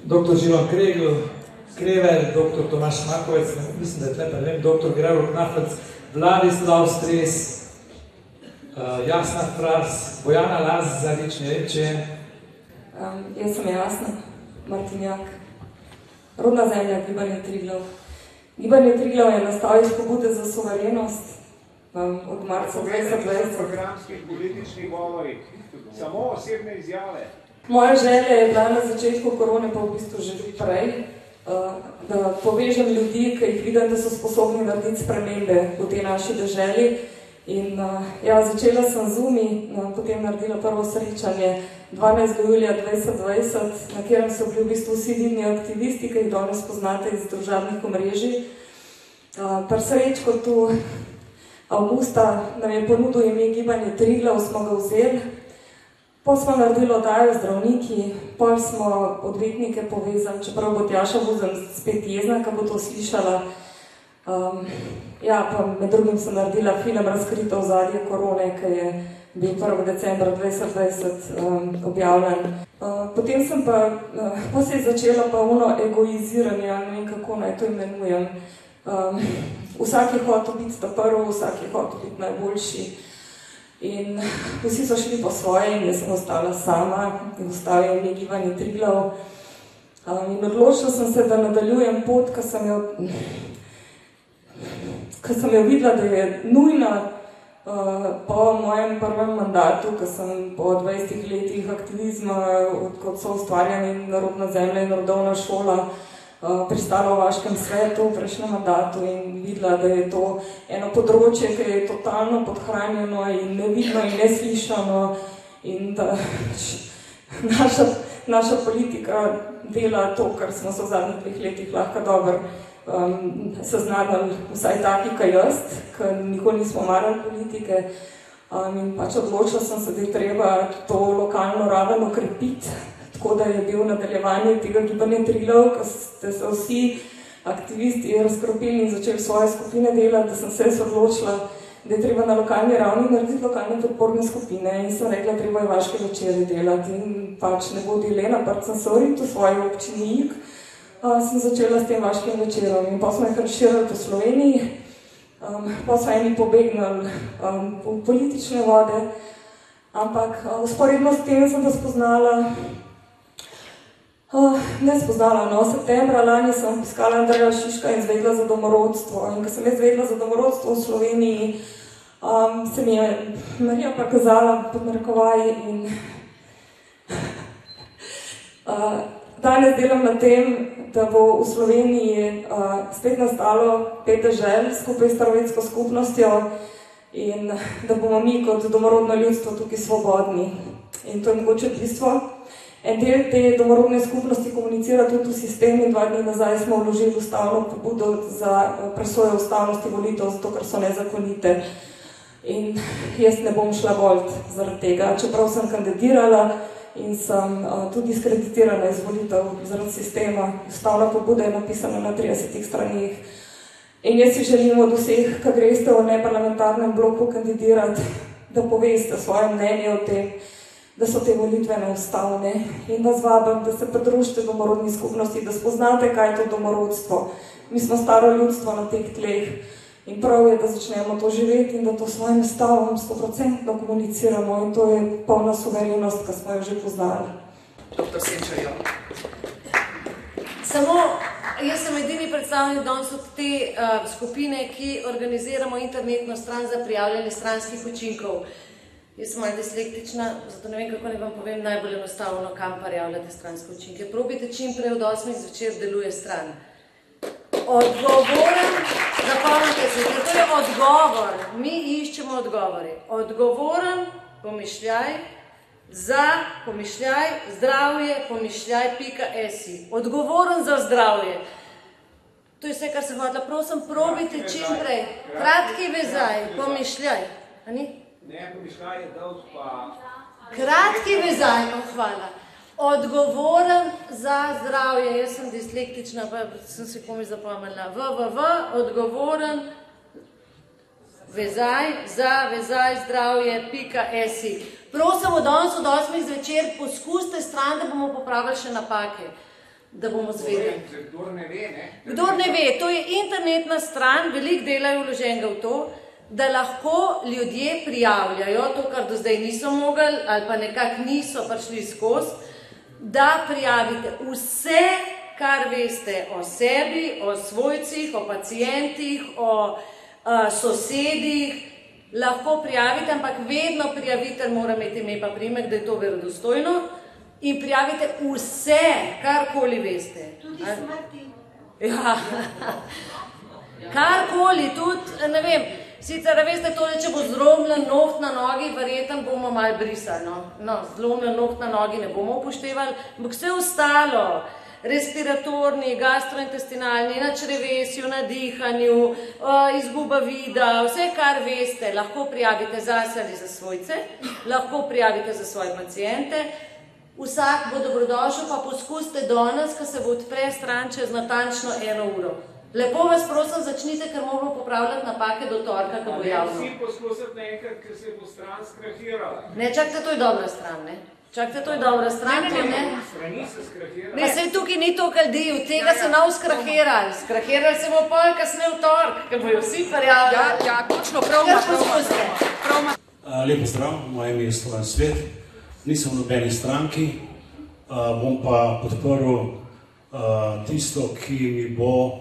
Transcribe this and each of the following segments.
dr. Živan Krever, dr. Tomaš Makovec, mislim, da je tle, pa vem, dr. Gregor Knafec, Vladislav Stres, Jasna Fras, Bojana Lazarič, ne vem, če je. Jaz sem Jasna Martinjak, rodna zemlja Gibanje Triglav. Gibanje Triglav je nastal iz pobude za suverenost od marca 2020. Programskih političnih govorih, samo osebne izjave. Moja želja je bila na začetku korone, pa v bistvu že prej, da povežem ljudi, ki jih vidim, da so sposobni narediti spremembe v tej naši deželi. In začela sem z UMI, potem naredila prvo srečanje 12. julija 2020, na katerem so bili v bistvu vsi vidni aktivisti, ki jih danes poznate iz družabnih omrežij. Pri srečku tu avgusta nam je ponudil ime Gibanje Triglav, smo ga vzeli. Pol smo naredili oddajo zdravniki, pol smo odvetnike povezali, čeprav bo Tjaša Vuzem spet jezna, ko bo to slišala. Pa med drugim sem naredila film Razkrito ozadje korone, ki je bil 1. decembra 2020 objavljen. Potem se je začela pa ono egoiziranje, ne vem kako naj to imenujem. Vsak je hotel biti prvi, vsak je hotel biti najboljši. In vsi so šli po svoje in jaz sem ostala sama in ostala je Gibanje Triglav. In odločila sem se, da nadaljujem pot, ko sem jo videla, da je nujna po mojem prvem mandatu, ko sem po 20 letih aktivizma, kot so ustvarjanje Narodna zemlja in rodovna šola, pristala v vaškem svetu v prejšnjem mandatu in videla, da je to eno področje, ki je totalno podhranjeno in nevidno in neslišano in da naša politika dela to, kar smo se v zadnjih 2 letih lahko dobro seznanili, vsaj taki, kot jaz, ker nikoli nismo marali politike. In pač odločila sem se, da je treba to lokalno raven okrepiti, tako da je bil nadaljevanje tega Gibanja Triglav, ko ste se vsi aktivisti razkropili in začeli svoje skupine delati, da sem se odločila, da je treba na lokalni ravni narediti lokalne podporne skupine in sem rekla, treba je vaške večeri delati in pač ne bo dilena, pač sem se oriti v svoji občini Ig, sem začela s tem vaškim večerom in pa smo jih razširili po Sloveniji, pa so eni pobegnili v politične vode, ampak usporedno s tem sem pa spoznala, septembra lani sem obiskala Andreja Šiška in zvedla za domorodstvo. In ko sem jaz zvedla za domorodstvo v Sloveniji, se mi je Marija pokazala pod narekovaji in danes delam na tem, da bo v Sloveniji spet nastalo 5 dežel skupaj s starovedsko skupnostjo in da bomo mi kot domorodno ljudstvo tukaj svobodni. In to je mogoče bistvo. En del te domorodne skupnosti komunicira tudi v sistem in 2 dni nazaj smo vložili ustavno pobudo za presojo ustavnosti volitev, zato ker so nezakonite. In jaz ne bom šla volit zaradi tega, čeprav sem kandidirala in sem tudi diskreditirana iz volitev zaradi sistema. Ustavna pobuda je napisana na 30 straneh. In jaz si želim od vseh, ki greste v neparlamentarnem bloku kandidirati, da poveste svoje mnenje o tem, da so te volitve neustavne in vas vabim, da se pridružite domorodni skupnosti, da spoznate, kaj je to domorodstvo. Mi smo staro ljudstvo na teh tleh in prav je, da začnemo to živeti in da to svojim stavom 100% komuniciramo in to je polna suverenost, ki smo jo že poznali. Dr. Senčarjo. Jaz sem edini predstavnik danes od te skupine, ki organiziramo internetno stran za prijavljanje stranskih učinkov. Jaz sem malo dislektična, zato ne vem, kako ne vam povem najbolj enostavno, kam pa prijavljate stranske učinke. Probite čim prej od 8. zvečer deluje stran. Odgovoren, zapomnite se, to je odgovor, mi iščemo odgovore. Odgovoren, pomišljaj, za pomišljaj, zdravje, pomišljaj.si. Odgovoren za zdravje. To je vse, kar sem hotela. Prosim, probite čim prej. Kratki vezaj, pomišljaj. A ni? Ne, pomišljaj je dolg pa... Kratki vezaj, hvala. Odgovoren za zdravje. Jaz sem dislektična, pa sem si komi zapomnila. Odgovoren vezaj, za vezaj zdravje.si. Prosim, od danes od 8. zvečer poskusite stran, da bomo popravili še napake. da bomo zvedeli. Kdor ne ve, ne? Kdor ne ve, to je internetna stran, veliko dela je vloženega v to, da lahko ljudje prijavljajo to, kar do zdaj niso mogli ali pa nekako niso prišli skozi, da prijavite vse, kar veste o sebi, o svojcih, o pacientih, o sosedih, lahko prijavite, ampak vedno prijavitelj mora imeti ime pa priimek, da je to verodostojno in prijavite vse, karkoli veste. Tudi smrti. Ja, karkoli, tudi, ne vem, sicer, veste, tole, če bo zlomljen noht na nogi, verjetno bomo malo brisali, no, zlomljen noht na nogi ne bomo upoštevali, ampak vse ostalo, respiratorni, gastrointestinalni, na črevesju, na dihanju, izguba vida, vse, kar veste, lahko prijavite zase ali za svojce, lahko prijavite za svoje paciente. Vsak bo dobrodošel, pa poskusite danes, ko se bo odpre stran čez natančno 1 uro. Lepo vas prosim, začnite, ker moramo popravljati napake do torka, ko bo javno. Vsi poskusiti naenkrat, ker se bo stran skrahirala. Ne, čakajte, to je dobra stran, ne? Čakajte, to je dobra stran, ne? Strani se skrahirala. Ne, sej tukaj ni toliko ljudi, od tega se nav skrahirali. Skrahirali se bo pol kasneje v tork, ker bojo vsi prijavljali. Ja, točno, prav ima. Lepo zdrav, moje ime je Stojan Svet. Nisem v nobeni stranki, bom pa podprl tisto, ki mi bo,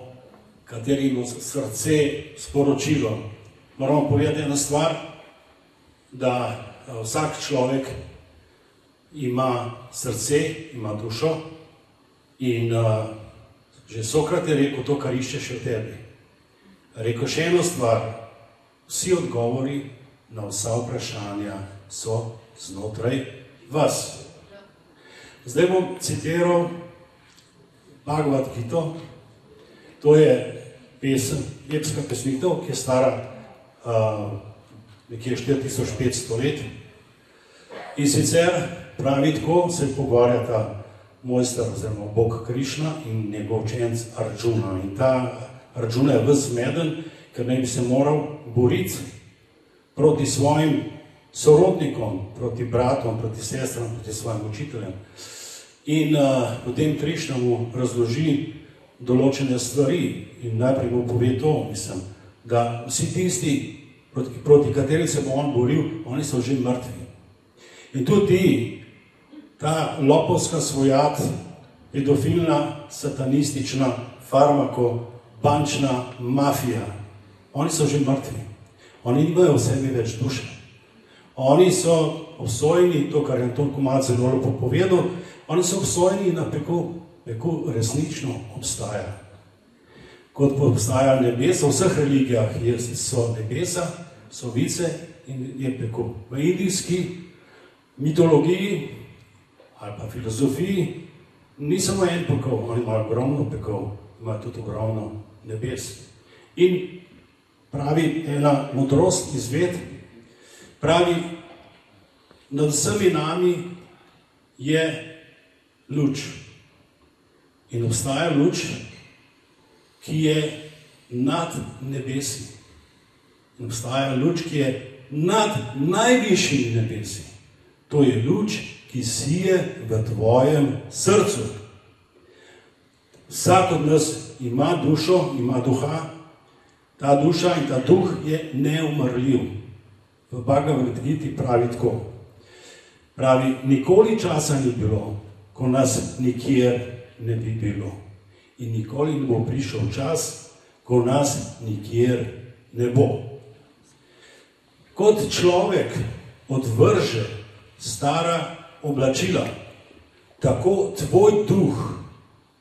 kateri ima srce sporočilo. Moramo povedati ena stvar, da vsak človek ima srce, ima dušo in že Sokrat je rekel to, kar iščeš v tebi. Rekel še eno stvar, vsi odgovori na vsa vprašanja so znotraj vas. Zdaj bom citiral Bhagavad Gita, to je pesem, epska pesnitev, ki je stara nekje 4500 let. In sicer pravi tako, se pogovarjata mojster oziroma Bog Krišna in njegov učenec Arjuna. In ta Arjuna je ves zmeden, ker naj bi se moral boriti proti svojim sorodnikom, proti bratom, proti sestram, proti svojim učiteljem. In potem Krišna mu razloži določene stvari in najprej mu pove to, mislim, da vsi tisti, proti kateri se bo on boril, oni so že mrtvi. In tudi ta lopovska svojat, pedofilna, satanistična, farmako-bančna mafija, oni so že mrtvi. Oni nimajo v sebi več duše. Oni so obsojeni, to, kar je Anton Komat zelo lepo povedal, oni so obsojeni na peku resnično obstaja. Kot obstaja nebesa, v vseh religijah so nebesa, so vice in je peku. V indijski mitologiji ali pa filozofiji ni samo en pekov, oni imajo ogromno pekov, imajo tudi ogromno nebes. In pravi ena modrost izved, pravi, nad vsemi nami je luč. In obstaja luč, ki je nad nebesi. In obstaja luč, ki je nad najvišjimi nebesi. To je luč, ki sije v tvojem srcu. Vsak od nas ima dušo, ima duha. Ta duša in ta duh je neumrljiv. V Bhagavad Giti pravi tako. Pravi, nikoli časa ni bilo, ko nas nikjer ne bi bilo. In nikoli ne bo prišel čas, ko nas nikjer ne bo. Kot človek odvrže stara oblačila, tako tvoj duh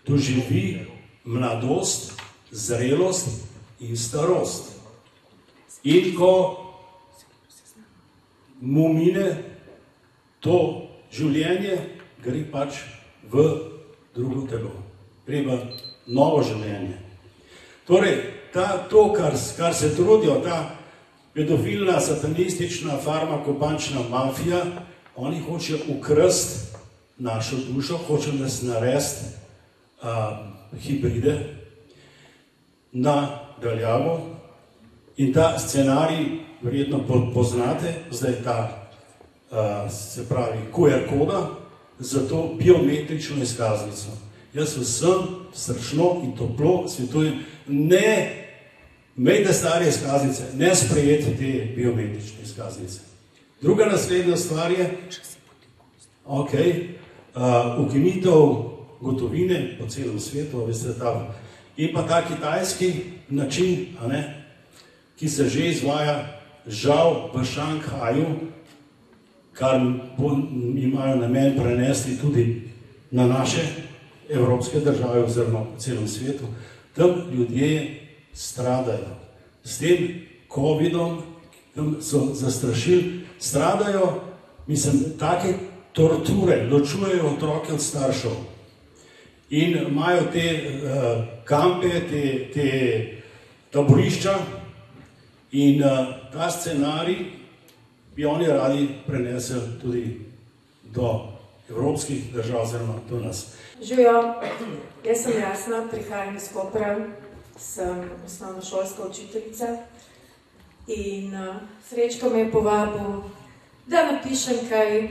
doživi mladost, zrelost in starost. In ko mu mine to življenje, gre pač v drugo telo, gre v novo življenje. Torej, to, kar se trudijo, ta pedofilna, satanistična, farmakobančna mafija, oni hočejo ukrasti našo dušo, hočejo nas narediti hibride na daljavo. In ta scenarij verjetno poznate, zdaj ta, se pravi, QR koda za to biometrično izkaznico. Jaz vsem srčno in toplo svetujem, ne imejte stare izkaznice, ne sprejeti te biometrične izkaznice. Druga naslednja stvar je, ukinitev gotovine po celem svetu, veste, in pa ta kitajski način, ki se že izvaja, žal v Šanghaju, kar imajo namen prenesti tudi na naše evropske države oziroma po celem svetu, tam ljudje stradajo. S tem covidom, tam so zastrašili, stradajo, take torture, ločujejo otroke od staršev in imajo te kampe, te taborišča in ta scenarij bi oni radi prenesli tudi do evropskih držav oziroma do nas. Živijo, jaz sem Jasna, prihajam iz Kopra, sem osnovnošolska učiteljica in Srečko me je povabil, da napišem kaj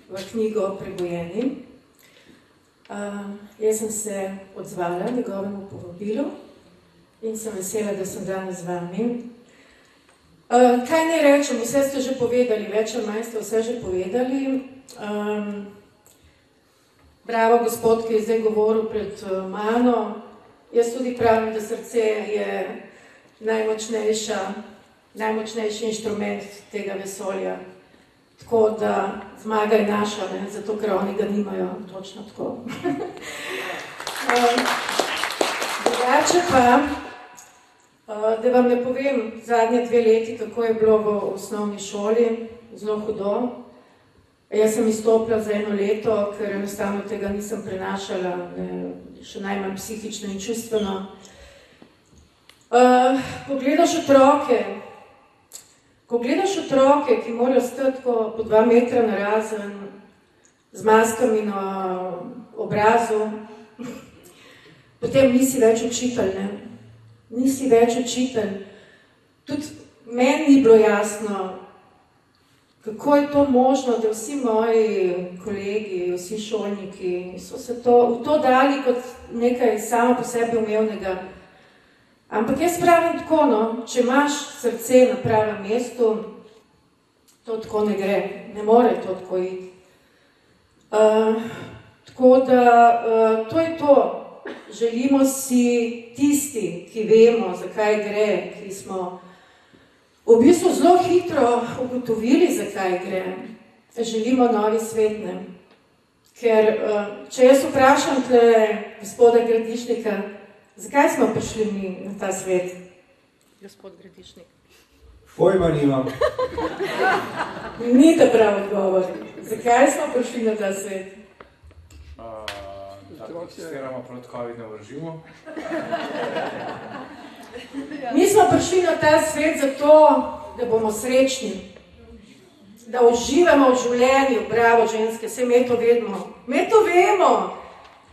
v knjigo Prebujeni. Jaz sem se odzvala njegovemu povabilu in sem vesela, da sem danes z vami. Kaj ne rečem, vse ste že povedali, več ali manj ste vse že povedali. Bravo gospod, ki je zdaj govoril pred mano. Jaz tudi pravim, da srce je najmočnejši inštrument tega vesolja. Tako da zmaga je naša, zato ker oni ga nimajo točno tako. Drugače pa, da vam ne povem zadnje 2 leti, kako je bilo v osnovni šoli, zelo hudo. Jaz sem izstopila za 1 leto, ker enostavno tega nisem prenašala, še najmanj psihično in čustveno. Ko gledaš otroke, ki morajo stati po 2 metra narazen, z maskami na obrazu, potem nisi več učitelj, Nisi več učitelj. Tudi meni ni bilo jasno, kako je to možno, da vsi moji kolegi, vsi šolniki so se v to dali kot nekaj samo po sebi umevnega. Ampak jaz pravim tako, če imaš srce na pravem mestu, to tako ne gre, ne more to tako iti. Tako da to je to. Želimo si tisti, ki vemo, zakaj gre, ki smo v bistvu zelo hitro ugotovili, zakaj gre. Želimo novi svet, Ker, če jaz vprašam gospoda Gradišnika, zakaj smo prišli mi na ta svet? Gospod Gradišnik. Pojma nimam. Ni da prav odgovor. Zakaj smo prišli na ta svet? Da protestiramo proti COVID-19 režimu. Mi smo prišli na ta svet zato, da bomo srečni. Da uživamo v življenju, bravo ženske, saj mi to vedmo. Mi to vemo,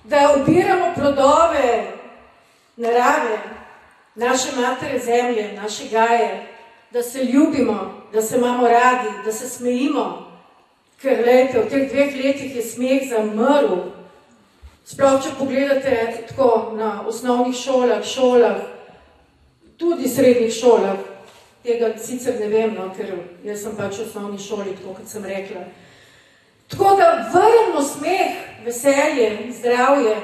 da obiramo plodove narave, naše matere zemlje, naše gaje, da se ljubimo, da se imamo radi, da se smejimo. Ker, glejte, v teh 2 letih je smeh zamrl. Sploh, če pogledate tako na osnovnih šolah, tudi srednjih šolah, tega sicer ne vem, ker jaz sem pač v osnovni šoli, tako kot sem rekla. Tako da vrnemo smeh, veselje, zdravje.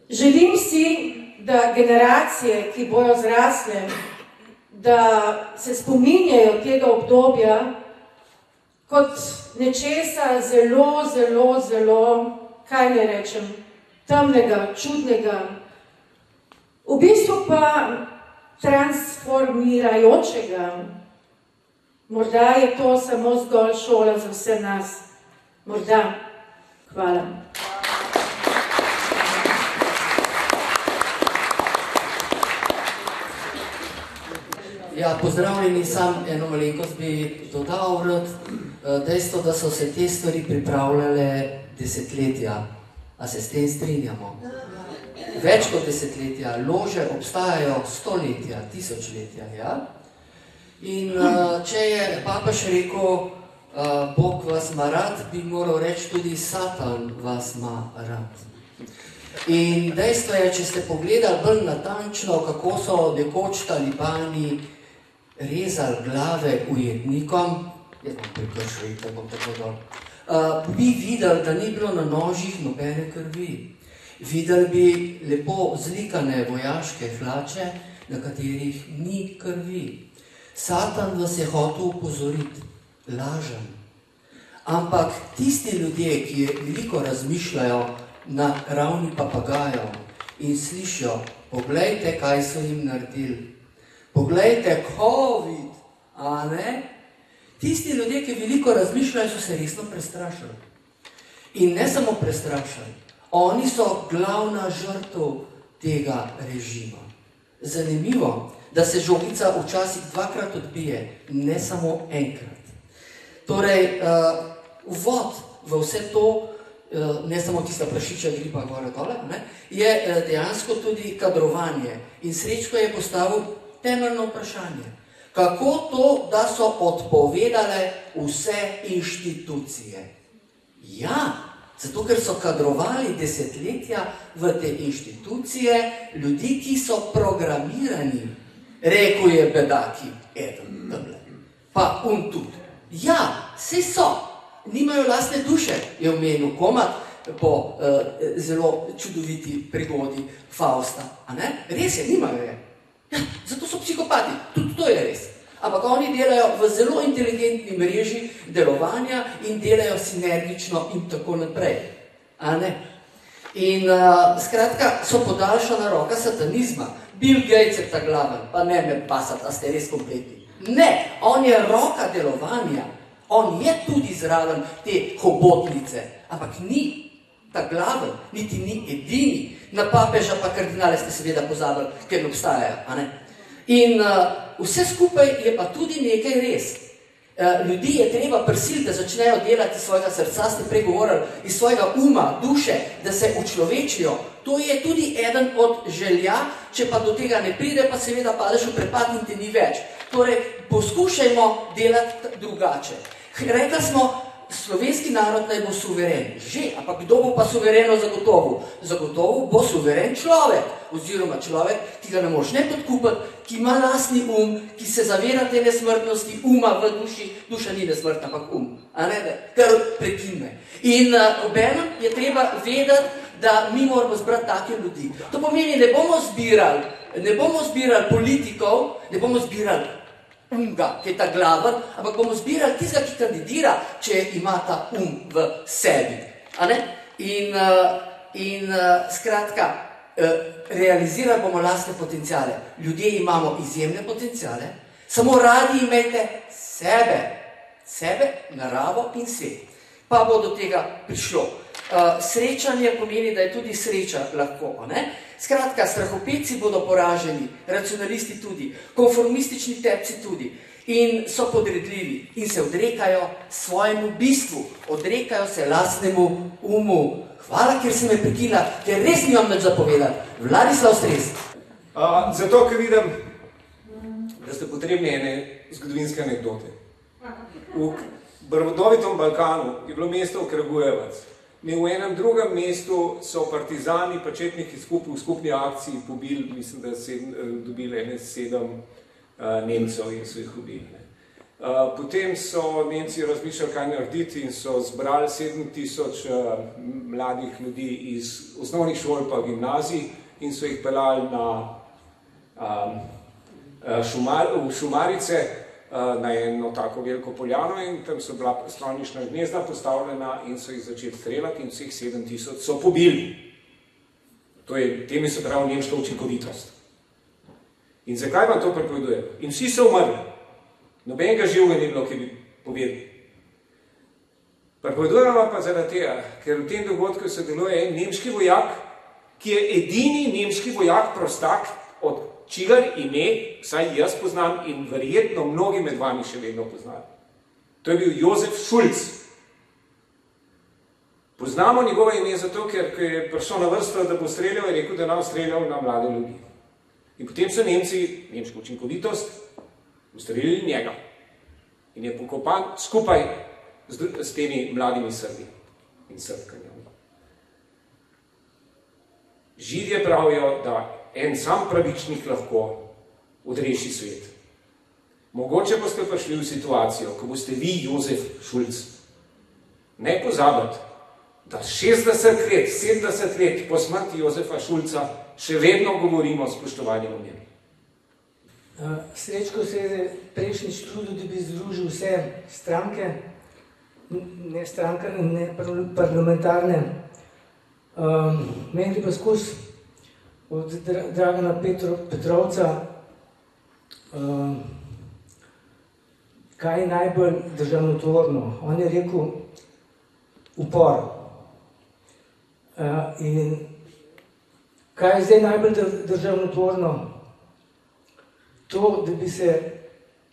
Želim si, da generacije, ki bojo zrasle, da se spominjajo tega obdobja kot nečesa zelo, zelo, zelo, kaj ne rečem, temnega, čudnega, v bistvu pa transformirajočega. Morda je to samo zgolj šola za vse nas. Morda. Hvala. Ja, pozdravljeni, sam eno malenkost bi dodal rad. Dejstvo, da so se te stvari pripravljale desetletja. A se s tem strinjamo? Več kot desetletja. Lože obstajajo stoletja, tisočletja, ja? In če je papež rekel, Bog vas ima rad, bi moral reči tudi Satan vas ima rad. In dejstvo je, če ste pogledali bolj natančno, kako so nekoč talibani rezali glave ujetnikom, jaz bom prekršil, da bom tako dol, bi videli, da ni bilo na nožih nobene krvi. Videli bi lepo zlikane vojaške hlače, na katerih ni krvi. Satan vas je hotel upozoriti, lažem. Ampak tisti ljudje, ki veliko razmišljajo na ravni papagajev in slišijo, poglejte, kaj so jim naredili. Poglejte, COVID, a ne? Tisti ljudje, ki veliko razmišljajo, so se resno prestrašili. In ne samo prestrašili, oni so glavna žrtev tega režima. Zanimivo, da se žogica včasih dvakrat odbije, ne samo enkrat. Torej, uvod v vse to, ne samo tista prašičja gripa gore dole, je dejansko tudi kadrovanje. In Srečko je postavil temeljno vprašanje. Kako to, da so odpovedale vse inštitucije? Ja, zato ker so kadrovali desetletja v te inštitucije ljudi, ki so programirani, rekel je bedaki, eden tamle, pa tudi. Ja, saj so, nimajo lastne duše, je omenil Komad po zelo čudoviti prigodi Fausta. A ne? Res je, nimajo je. Ja, zato so psihopati, tudi to je res. Ampak oni delajo v zelo inteligentni mreži delovanja in delajo sinergično in tako naprej. A ne? In skratka, so podaljšana roka satanizma. Bill Gates je ta glaven, pa ne me pasati, a ste res kompletni. Ne, on je roka delovanja. On je tudi zraven te hobotnice, ampak ni ta glaven, niti ni edini. Na papeža pa kardinale ste seveda pozabili, ker ne obstajajo. A ne? In vse skupaj je pa tudi nekaj res. Ljudi je treba prisiliti, da začnejo delati iz svojega srca, ste prej govorili, iz svojega uma, duše, da se učlovečijo. To je tudi eden od želja, če pa do tega ne pride, pa seveda padeš v prepad in te ni več. Torej, poskušajmo delati drugače. Rekla smo, slovenski narod naj bo suveren. Že, ampak kdo bo pa suvereno zagotovil? Zagotovil bo suveren človek, oziroma človek, ki ga ne moš ne podkupiti, ki ima lastni ki se zavira te nesmrtnosti, uma v duši, duša ni nesmrtna, ampak a ne, kar prekine. In obenem je treba vedeti, da mi moramo zbrati take ljudi. To pomeni, ne bomo zbirali politikov, ne bomo zbirali ki je ta glaven, ampak bomo zbirali tistega, ki kandidira, če ima ta v sebi. A ne? In skratka, realizirali bomo lastne potenciale. Ljudje imamo izjemne potenciale, samo radi imejte sebe, naravo in svet. Pa bo do tega prišlo. Srečanje pomeni, da je tudi sreča lahko. Ne? Skratka, strahopetci bodo poraženi, racionalisti tudi, konformistični tepci tudi in so podredljivi in se odrekajo svojemu bistvu, odrekajo se lastnemu umu. Hvala, ker si me prekinila, ker res nimam nič zapovedati. Vladislav Stres. Zato, ker vidim, da ste potrebni ene zgodovinske anekdote. V Brvodovitom Balkanu je bilo mesto Kragujevac. Mi v enem drugem mestu so partizani, početniki v skupni akciji pobili, mislim, da dobili 7 Nemcev in so jih ubili. Potem so Nemci razmišljali, kaj narediti in so zbrali 7000 mladih ljudi iz osnovnih šol pa gimnazij in so jih peljali v Šumarice, na eno tako veliko poljano in tam so bila strojnišna gnezda postavljena in so jih začeli streljati in vseh 7000 so pobili. Temi se pravi nemška učinkovitost. In zakaj vam to pripoveduje? In vsi so umrli. Nobenega živega ni bilo, ki bi povedal. Pripovedujem vam pa zaradi tega, ker v tem dogodku sodeluje en nemški vojak, ki je edini nemški vojak prostak, od čigar ime, vsaj jaz poznam in verjetno mnogi med vami še vedno poznajo. To je bil Jozef Šulc. Poznamo njegovo ime zato, ker je prišel na vrsto, da bo streljal, je rekel, da nam streljal na mlade ljudi. In potem so Nemci, nemška učinkovitost, ustrelili njega. In je pokopan skupaj s temi mladimi Srbi in Srbkanjami. Židje pravijo, da en sam pravičnik lahko odreši svet. Mogoče boste prišli v situacijo, ko boste vi, Jozef Šulc, ne pozabiti, da 60 let, 70 let po smrti Jozefa Šulca še vedno govorimo o spoštovanju o njem. Srečko se je prejšnjič trudil, da bi združil vse stranke, ne strankarne, ne parlamentarne. Meni pa skozi od Dragana Petrovca, kaj je najbolj državotvorno. On je rekel upor. In kaj je zdaj najbolj državotvorno? To, da bi se,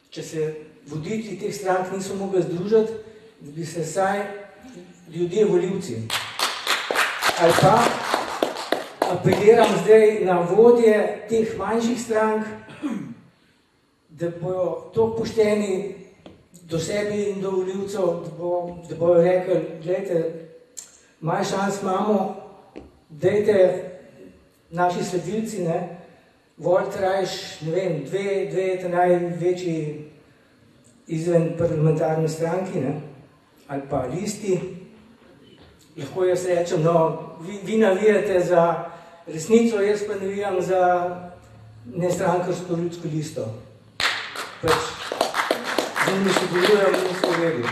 če se voditelji teh strank niso mogli združiti, da bi se saj ljudje volivci. Ali pa apeliram zdaj na vodje teh manjših strank, da bojo to pošteni do sebi in do volivcev, da bojo rekli, gledajte, malo šans imamo, dajte naši sledilci, volite rajš, ne vem, dve največji izven parlamentarne stranki, ali pa listi. Lahko jaz rečem, no, vi navijate za resnico, jaz pa navijam za nestrankarsko ljudsko listo. Pač, z njimi se delujem in so vedeli.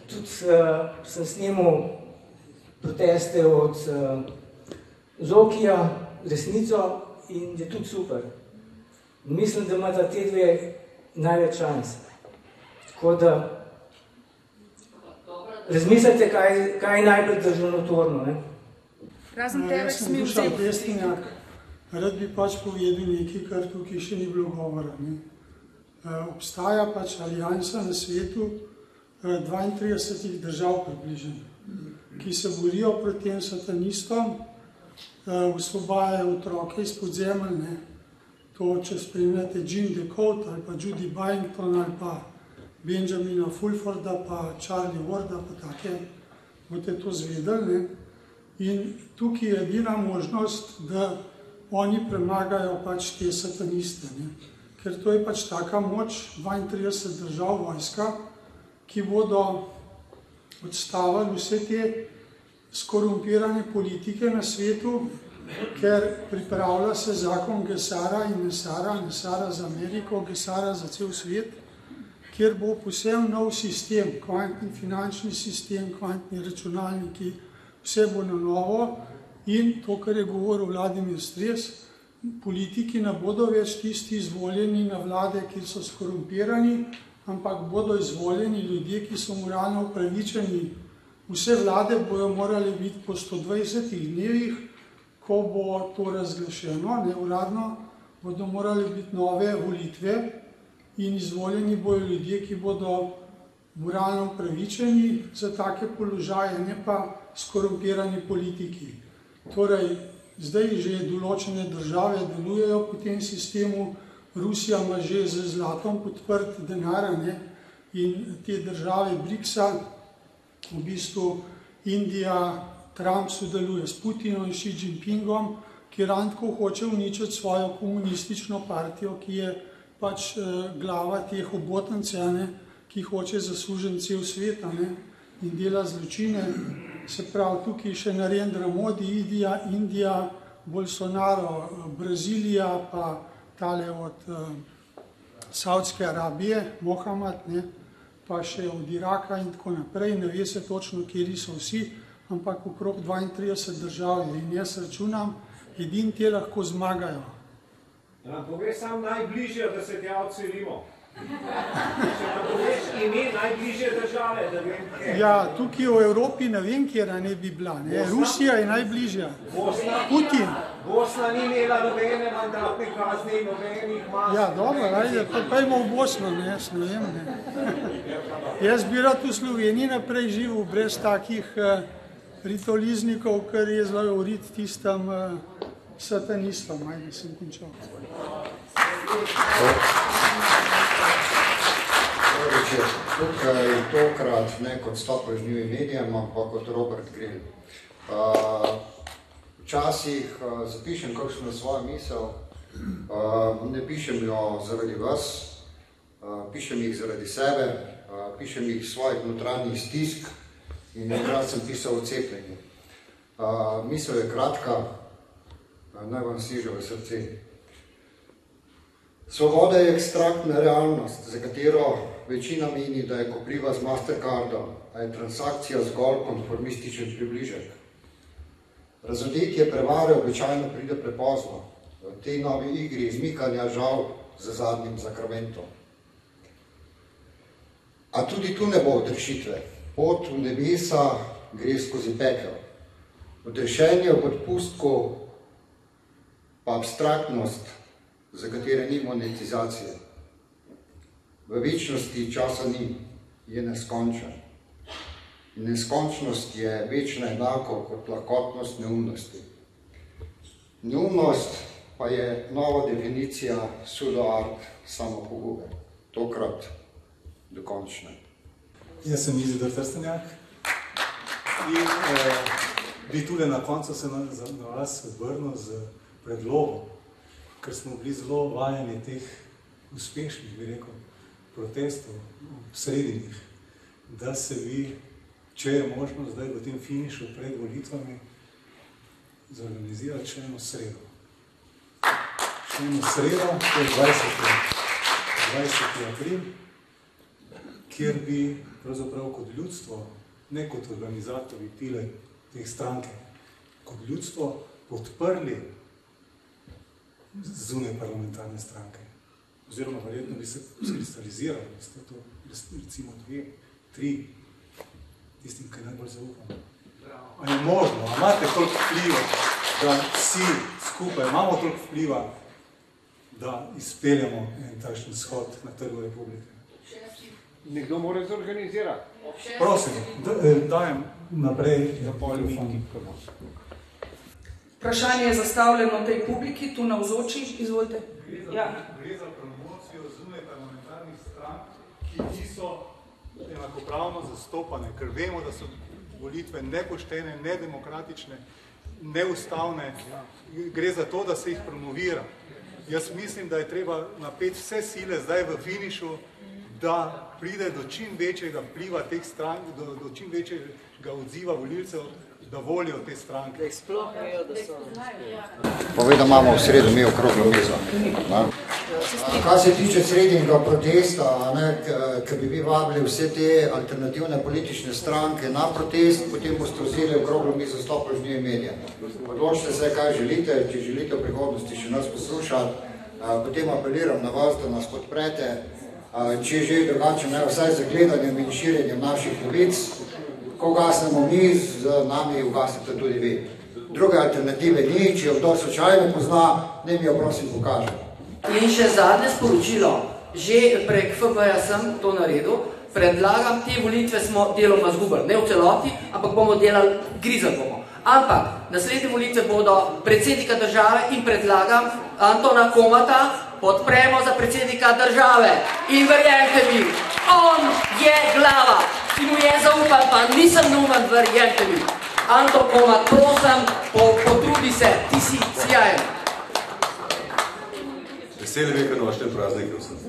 Tudi sem snimal proteste od Zokija, resnico, in je tudi super. Mislim, da imata te dve največ šans. Tako da razmislite, kaj je najbolj državotvorno. Razen tebe smil vzeti. Rad bi pač povedal nekaj, kar tukaj še ni bilo govora. Obstaja pač aliansa na svetu 32 držav približno, ki se borijo proti tem satanistom, osvobajajo otroke iz podzemelj, to, če spremljate Jean DeCote ali pa Judy Byington ali pa Benjamina Fulforda pa Charlie Warda pa take, boste to zvedeli. In tukaj je edina možnost, da oni premagajo pač te sataniste, ker to je pač taka moč, 32 držav vojska, ki bodo odstavili vse te skorumpirane politike na svetu, ker pripravlja se zakon Gesara in Nesara za Ameriko, Gesara za cel svet, kjer bo posebno nov sistem, kvantni finančni sistem, kvantni računalniki, vse bo na novo in to, kar je govoril Vladimir Stres, politiki ne bodo več tisti izvoljeni na vlade, ki so skorumpirani, ampak bodo izvoljeni ljudje, ki so moralno upravičeni. Vse vlade bodo morali biti po 120 dnevih, ko bo to razglašeno, neuradno, bodo morali biti nove volitve in izvoljeni bodo ljudje, ki bodo moralno upravičeni za take položaje, ne pa skorumpirani politiki. Torej, zdaj že določene države delujejo po tem sistemu, Rusija ima že z zlatom podprt denar, in te države BRICS-a, v bistvu Indija, Trump sodeluje s Putinom in Xi Jinpingom, ki randko hoče uničiti svojo komunistično partijo, ki je pač glava teh obotnic, ki hoče zaslužiti cel svet in dela zločine. Se pravi, tukaj še Narendra Modi, Indija, Bolsonaro, Brazilija, pa tale od Saudske Arabije, Mohamed, pa še od Iraka in tako naprej. Ne ve se točno, kjeri so vsi, ampak okrog 32 držav je. In jaz računam, edini te lahko zmagajo. Ja, povej sam najbližje, da se tja odselimo. Če pa poveš ime najbližje države, da vem, kje. Ja, tukaj v Evropi ne vem, kjera ne bi bila. Rusija je najbližja. Putin. Bosna ni imela nobene mandatne kazni, nobenih masov. Ja, dobro, ajde, pa pojmo v Bosno, jaz ne vem. Jaz bi rad v Sloveniji naprej živel brez takih ritoliznikov, kar je zelo urit tistam satanistom. Ajde, sem končal. večer. Tukaj tokrat ne kot Stopol žnivim medijem, ampak kot Robert Grill. Včasih zapišem kakšno svojo misel, ne pišem jo zaradi vas, pišem jih zaradi sebe, pišem jih svojih notranjih stisk in nekrat sem pisal o cepljenju. Misel je kratka, naj vam siže v srce. Svoboda je ekstraktna realnost, za katero večina meni, da je kopriva z Mastercardom, a je transakcija zgolj konformističen približek. Razodetje prevare običajno pride prepozno, v tej novi igri izmikanja žal za zadnjim zakramentom. A tudi tu ne bo odrešitve. Pot v nebesa gre skozi pekel. Odrešenje v odpustku pa abstraktnost, za katere ni monetizacije. V večnosti časa ni, je neskončen. In neskončnost je večno enako kot lahkotnost neumnosti. Neumnost pa je nova definicija pseudo-art samopogube. Tokrat dokončne. Jaz sem Izidor Trstenjak in bi tule na koncu se na vas obrnil z predlogom, ker smo bili zelo vajeni teh uspešnih, bi rekel, protestov v sredinjih, da se vi, če je možno zdaj v tem finišu pred volitvami, zorganizirati še eno sredo. Še eno sredo, to je 20. april, kjer bi pravzaprav kot ljudstvo, ne kot organizatorji teh stranke, kot ljudstvo podprli zunaj parlamentarne stranke. Oziroma, verjetno bi se skristalizirali, da ste to recimo 2, 3, tistim, ki najbolj zaupamo. A je možno, a imate toliko vpliva, da vsi skupaj imamo toliko vpliva, da izpeljamo en takšen shod na Trgu Republike. Nekdo mora zorganizirati. Prosim, dajem naprej za mikrofon. Vprašanje je zastavljeno tej publiki, tu navzoči, izvolite. Gre za promocijo zunaj parlamentarnih strank, ki niso enakopravno zastopane, ker vemo, da so volitve nepoštene, nedemokratične, neustavne. Gre za to, da se jih promovira. Jaz mislim, da je treba napeti vse sile zdaj v finišu, da pride do čim večjega vpliva teh strank, do čim večjega odziva volilcev, da volijo te stranke. Povej, da imamo v sredo mi okroglo mizo. Kar se tiče srednjega protesta, ki bi vi vabili vse te alternativne politične stranke na protest, potem boste vzeli okroglo mizo Stopol žnivim medijem. Odločite se, kaj želite, če želite v prihodnosti še nas poslušati, potem apeliram na vas, da nas podprete, če že drugače ne, vsaj za gledanjem in širjenjem naših novic. Ko ugasnemo mi, z nami ugasnete tudi vi. Druge alternative ni, če jo kdo slučajno pozna, ne mi jo prosim pokaže. In še zadnje sporočilo, že prek FB-ja sem to naredil, predlagam, te volitve smo deloma zgubili, ne v celoti, ampak bomo delali, grizali bomo. Ampak naslednje volitve bodo predsednika države in predlagam Antona Komata, podpremo za predsednika države. In verjemte mi, on je glava, ki mu je zaupal, pa nisem neumen, verjemte mi. Anton Komat, prosim, potrudi se, ti si sjajen. Veseli veliko nočne praznike vsem.